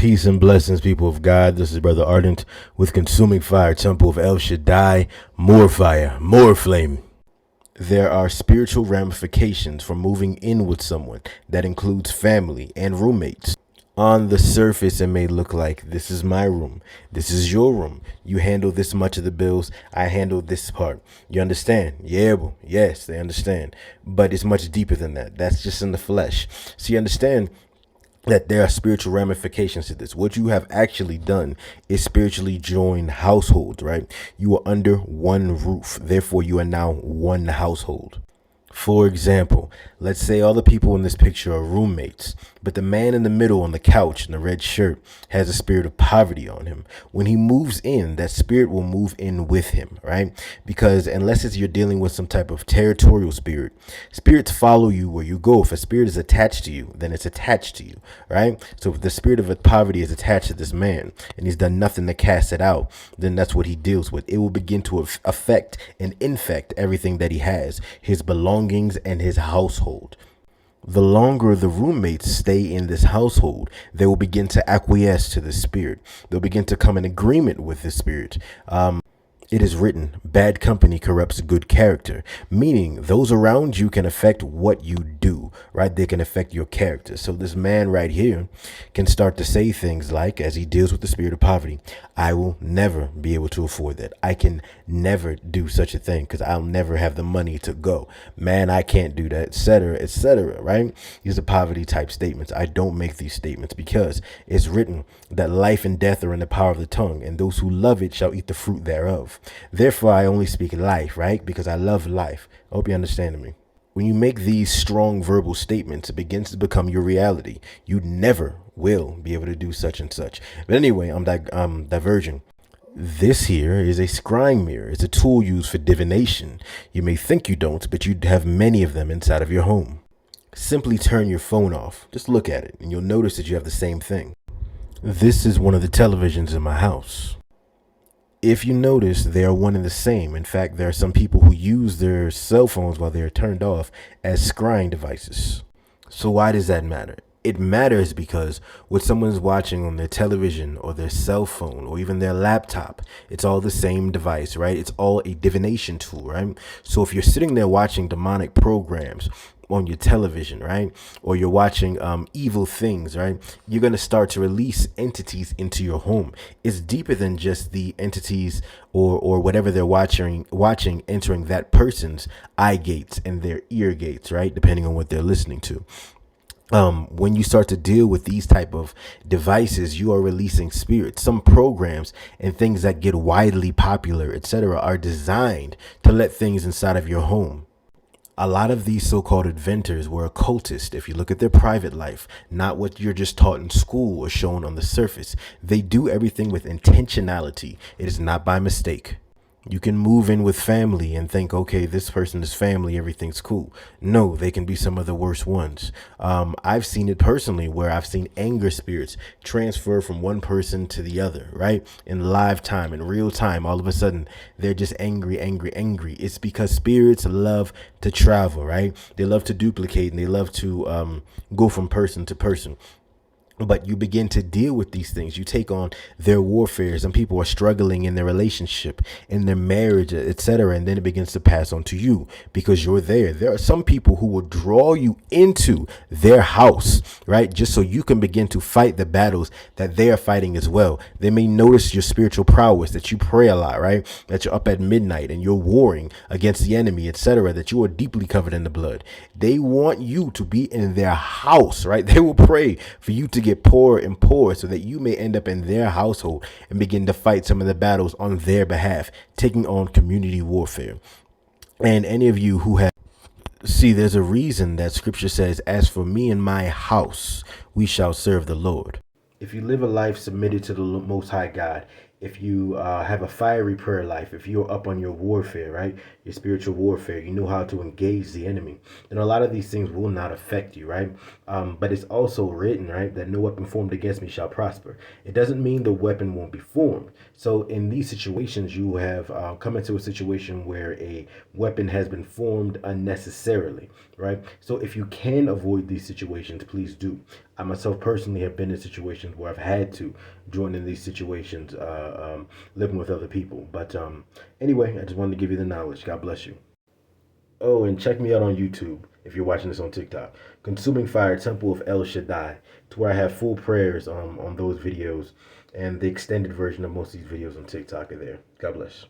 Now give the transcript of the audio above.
Peace and blessings, people of God. This is Brother Ardent with Consuming Fire Temple of El Shaddai. More fire, more flame. There are spiritual ramifications for moving in with someone. That includes family and roommates. On the surface, it may look like this is my room. This is your room. You handle this much of the bills. I handle this part. You understand? Yeah, well, yes, they understand. But it's much deeper than that. That's just in the flesh. So you understand that there are spiritual ramifications to this. What you have actually done is spiritually joined households, right? You are under one roof. Therefore, you are now one household. For example, let's say all the people in this picture are roommates, but the man in the middle on the couch in the red shirt has a spirit of poverty on him. When he moves in, that spirit will move in with him, right? Because unless you're dealing with some type of territorial spirit, spirits follow you where you go. If a spirit is attached to you, then it's attached to you, right? So if the spirit of poverty is attached to this man and he's done nothing to cast it out, then that's what he deals with. It will begin to affect and infect everything that he has, his belongings and his household. The longer the roommates stay in this household, they will begin to acquiesce to the spirit. They'll begin to come in agreement with the spirit. It is written, bad company corrupts good character, meaning those around you can affect what you do, right? They can affect your character. So this man right here can start to say things like, as he deals with the spirit of poverty, I will never be able to afford that. I can never do such a thing because I'll never have the money to go. Man, I can't do that, etc., right? These are poverty type statements. I don't make these statements because it's written that life and death are in the power of the tongue, and those who love it shall eat the fruit thereof. Therefore, I only speak life, right? Because I love life. I hope you understand me. When you make these strong verbal statements, it begins to become your reality. You never will be able to do such and such. But anyway, I'm diverging. This here is a scrying mirror. It's a tool used for divination. You may think you don't, but you have many of them inside of your home. Simply turn your phone off. Just look at it, and you'll notice that you have the same thing. This is one of the televisions in my house. If you notice, they are one and the same. In fact, there are some people who use their cell phones while they are turned off as scrying devices. So why does that matter? It matters because what someone's watching on their television or their cell phone or even their laptop, it's all the same device, right? It's all a divination tool, right? So if you're sitting there watching demonic programs on your television, right, or you're watching evil things, right, you're going to start to release entities into your home. It's deeper than just the entities or whatever they're watching entering that person's eye gates and their ear gates, right, depending on what they're listening to. When you start to deal with these type of devices, you are releasing spirits. Some programs and things that get widely popular, etc., are designed to let things inside of your home. A lot of these so-called inventors were occultists. If you look at their private life, not what you're just taught in school or shown on the surface. They do everything with intentionality. It is not by mistake. You can move in with family and think, okay, this person is family, everything's cool. No, they can be some of the worst ones. I've seen it personally where I've seen anger spirits transfer from one person to the other, right? In live time, in real time, all of a sudden, they're just angry. It's because spirits love to travel, right? They love to duplicate and they love to go from person to person. But you begin to deal with these things. You take on their warfare. Some people are struggling in their relationship, in their marriage, etc. And then it begins to pass on to you because you're there. There are some people who will draw you into their house, right? Just so you can begin to fight the battles that they are fighting as well. They may notice your spiritual prowess, that you pray a lot, right? That you're up at midnight and you're warring against the enemy, etc. That you are deeply covered in the blood. They want you to be in their house, right? They will pray for you to get poorer and poorer so that you may end up in their household and begin to fight some of the battles on their behalf, taking on community warfare. And any of you who have there's a reason that scripture says, as for me and my house, we shall serve the Lord. If you live a life submitted to the Most High God, if you have a fiery prayer life, if you're up on your warfare, right, your spiritual warfare, you know how to engage the enemy, then a lot of these things will not affect you, right? But it's also written, right, that no weapon formed against me shall prosper. It doesn't mean the weapon won't be formed. So in these situations, you have come into a situation where a weapon has been formed unnecessarily, right? So if you can avoid these situations, please do. I myself personally have been in situations where I've had to join in these situations, living with other people. But anyway, I just wanted to give you the knowledge. God bless you. Oh, and check me out on YouTube if you're watching this on TikTok. Consuming Fire Temple of El Shaddai, to where I have full prayers on those videos, and the extended version of most of these videos on TikTok are there. God bless.